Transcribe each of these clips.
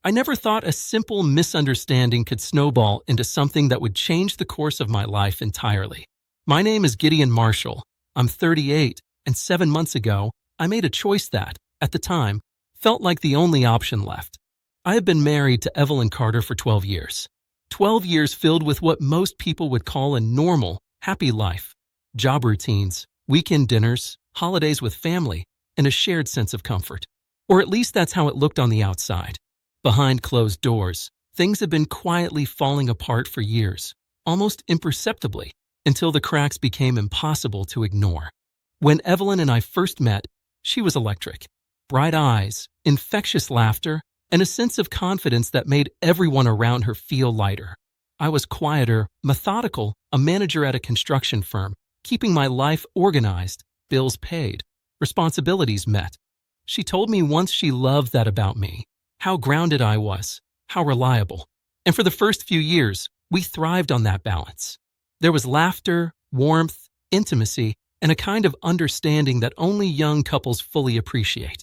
I never thought a simple misunderstanding could snowball into something that would change the course of my life entirely. My name is Gideon Marshall. I'm 38, and 7 months ago, I made a choice that, at the time, felt like the only option left. I have been married to Evelyn Carter for 12 years. 12 years filled with what most people would call a normal, happy life. Job routines, weekend dinners, holidays with family, and a shared sense of comfort. Or at least that's how it looked on the outside. Behind closed doors, things have been quietly falling apart for years, almost imperceptibly, until the cracks became impossible to ignore. When Evelyn and I first met, she was electric. Bright eyes, infectious laughter, and a sense of confidence that made everyone around her feel lighter. I was quieter, methodical, a manager at a construction firm, keeping my life organized, bills paid, responsibilities met. She told me once she loved that about me, how grounded I was, how reliable. And for the first few years, we thrived on that balance. There was laughter, warmth, intimacy, and a kind of understanding that only young couples fully appreciate.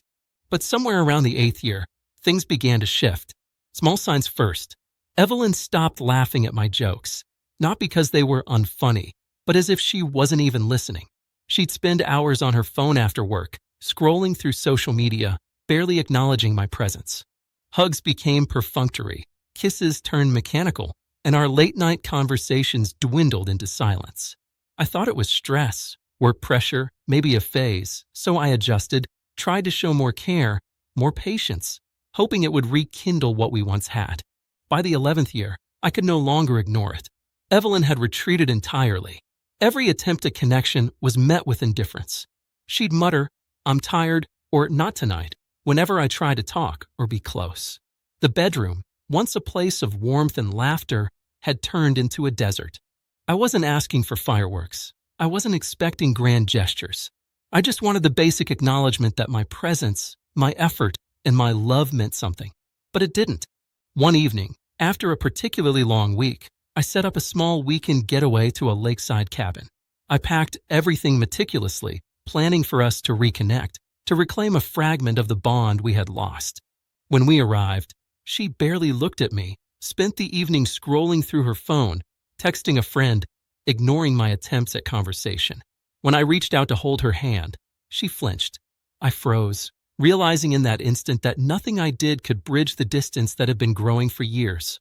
But somewhere around the 8th year, things began to shift. Small signs first. Evelyn stopped laughing at my jokes, not because they were unfunny, but as if she wasn't even listening. She'd spend hours on her phone after work, scrolling through social media, barely acknowledging my presence. Hugs became perfunctory, kisses turned mechanical, and our late-night conversations dwindled into silence. I thought it was stress, work pressure, maybe a phase, so I adjusted, tried to show more care, more patience, hoping it would rekindle what we once had. By the 11th year, I could no longer ignore it. Evelyn had retreated entirely. Every attempt at connection was met with indifference. She'd mutter, "I'm tired," or "not tonight," whenever I tried to talk or be close. The bedroom, once a place of warmth and laughter, had turned into a desert. I wasn't asking for fireworks. I wasn't expecting grand gestures. I just wanted the basic acknowledgement that my presence, my effort, and my love meant something. But it didn't. One evening, after a particularly long week, I set up a small weekend getaway to a lakeside cabin. I packed everything meticulously, planning for us to reconnect, to reclaim a fragment of the bond we had lost. When we arrived, she barely looked at me, spent the evening scrolling through her phone, texting a friend, ignoring my attempts at conversation. When I reached out to hold her hand, she flinched. I froze, realizing in that instant that nothing I did could bridge the distance that had been growing for years.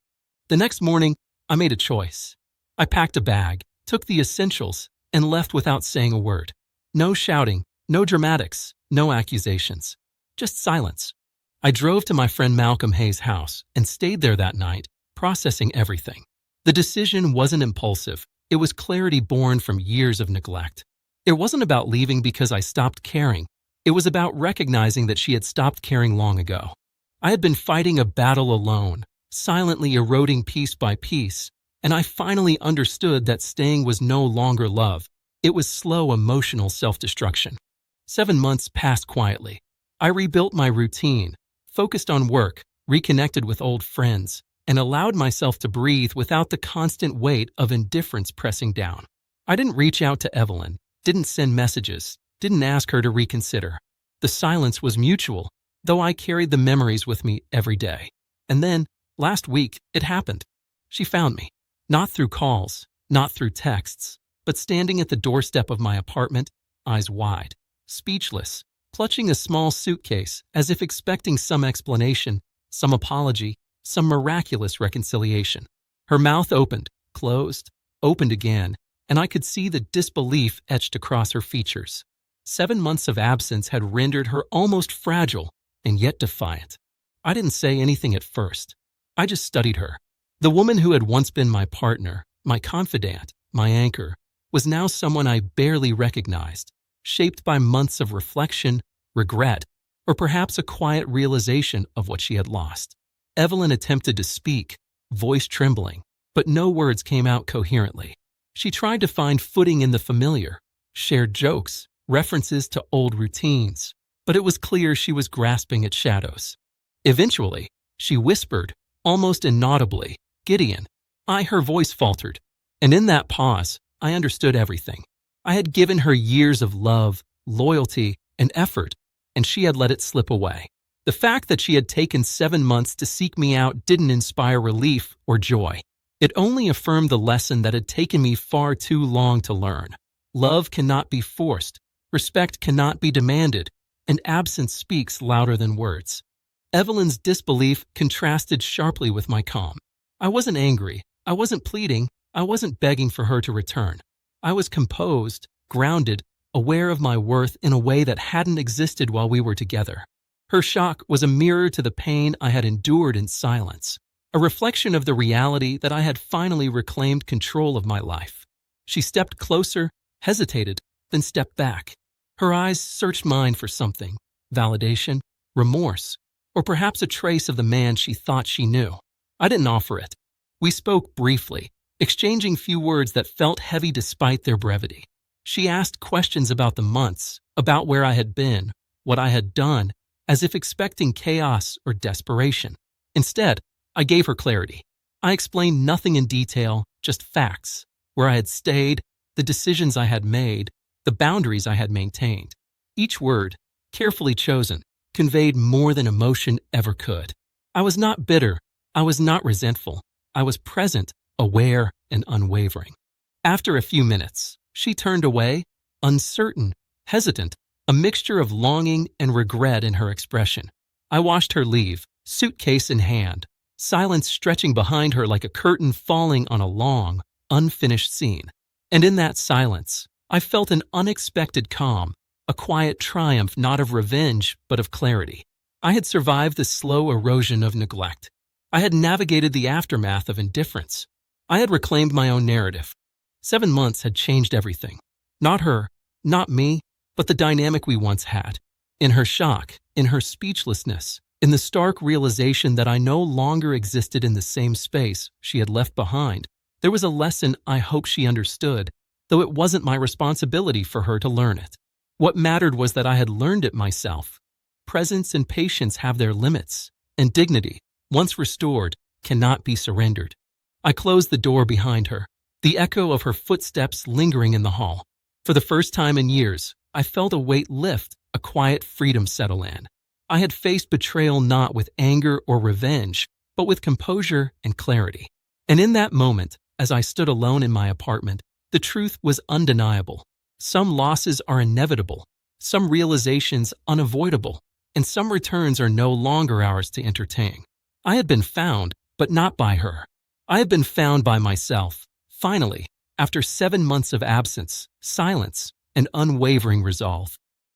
The next morning, I made a choice. I packed a bag, took the essentials, and left without saying a word. No shouting, no dramatics, no accusations. Just silence. I drove to my friend Malcolm Hayes' house and stayed there that night, processing everything. The decision wasn't impulsive. It was clarity born from years of neglect. It wasn't about leaving because I stopped caring. It was about recognizing that she had stopped caring long ago. I had been fighting a battle alone, silently eroding piece by piece, and I finally understood that staying was no longer love. It was slow emotional self-destruction. 7 months passed quietly. I rebuilt my routine, focused on work, reconnected with old friends, and allowed myself to breathe without the constant weight of indifference pressing down. I didn't reach out to Evelyn, didn't send messages, didn't ask her to reconsider. The silence was mutual, though I carried the memories with me every day. And then, last week, it happened. She found me, not through calls, not through texts, but standing at the doorstep of my apartment, eyes wide, speechless, clutching a small suitcase as if expecting some explanation, some apology, some miraculous reconciliation. Her mouth opened, closed, opened again, and I could see the disbelief etched across her features. 7 months of absence had rendered her almost fragile and yet defiant. I didn't say anything at first. I just studied her. The woman who had once been my partner, my confidant, my anchor, was now someone I barely recognized, shaped by months of reflection, regret, or perhaps a quiet realization of what she had lost. Evelyn attempted to speak, voice trembling, but no words came out coherently. She tried to find footing in the familiar, shared jokes, references to old routines, but it was clear she was grasping at shadows. Eventually, she whispered, almost inaudibly, "Gideon." Her voice faltered, and in that pause, I understood everything. I had given her years of love, loyalty, and effort, and she had let it slip away. The fact that she had taken 7 months to seek me out didn't inspire relief or joy. It only affirmed the lesson that had taken me far too long to learn. Love cannot be forced, respect cannot be demanded, and absence speaks louder than words. Evelyn's disbelief contrasted sharply with my calm. I wasn't angry, I wasn't pleading, I wasn't begging for her to return. I was composed, grounded, aware of my worth in a way that hadn't existed while we were together. Her shock was a mirror to the pain I had endured in silence, a reflection of the reality that I had finally reclaimed control of my life. She stepped closer, hesitated, then stepped back. Her eyes searched mine for something: validation, remorse, or perhaps a trace of the man she thought she knew. I didn't offer it. We spoke briefly, exchanging few words that felt heavy despite their brevity. She asked questions about the months, about where I had been, what I had done, as if expecting chaos or desperation. Instead, I gave her clarity. I explained nothing in detail, just facts: where I had stayed, the decisions I had made, the boundaries I had maintained. Each word, carefully chosen, conveyed more than emotion ever could. I was not bitter. I was not resentful. I was present, aware, and unwavering. After a few minutes, she turned away, uncertain, hesitant, a mixture of longing and regret in her expression. I watched her leave, suitcase in hand, silence stretching behind her like a curtain falling on a long, unfinished scene. And in that silence, I felt an unexpected calm, a quiet triumph not of revenge but of clarity. I had survived the slow erosion of neglect. I had navigated the aftermath of indifference. I had reclaimed my own narrative. 7 months had changed everything. Not her, not me, but the dynamic we once had. In her shock, in her speechlessness, in the stark realization that I no longer existed in the same space she had left behind, there was a lesson I hoped she understood, though it wasn't my responsibility for her to learn it. What mattered was that I had learned it myself. Presence and patience have their limits, and dignity, once restored, cannot be surrendered. I closed the door behind her, the echo of her footsteps lingering in the hall. For the first time in years, I felt a weight lift, a quiet freedom settle in. I had faced betrayal not with anger or revenge, but with composure and clarity. And in that moment, as I stood alone in my apartment, the truth was undeniable. Some losses are inevitable, some realizations unavoidable, and some returns are no longer ours to entertain. I had been found, but not by her. I had been found by myself, finally, after 7 months of absence, silence, and unwavering resolve.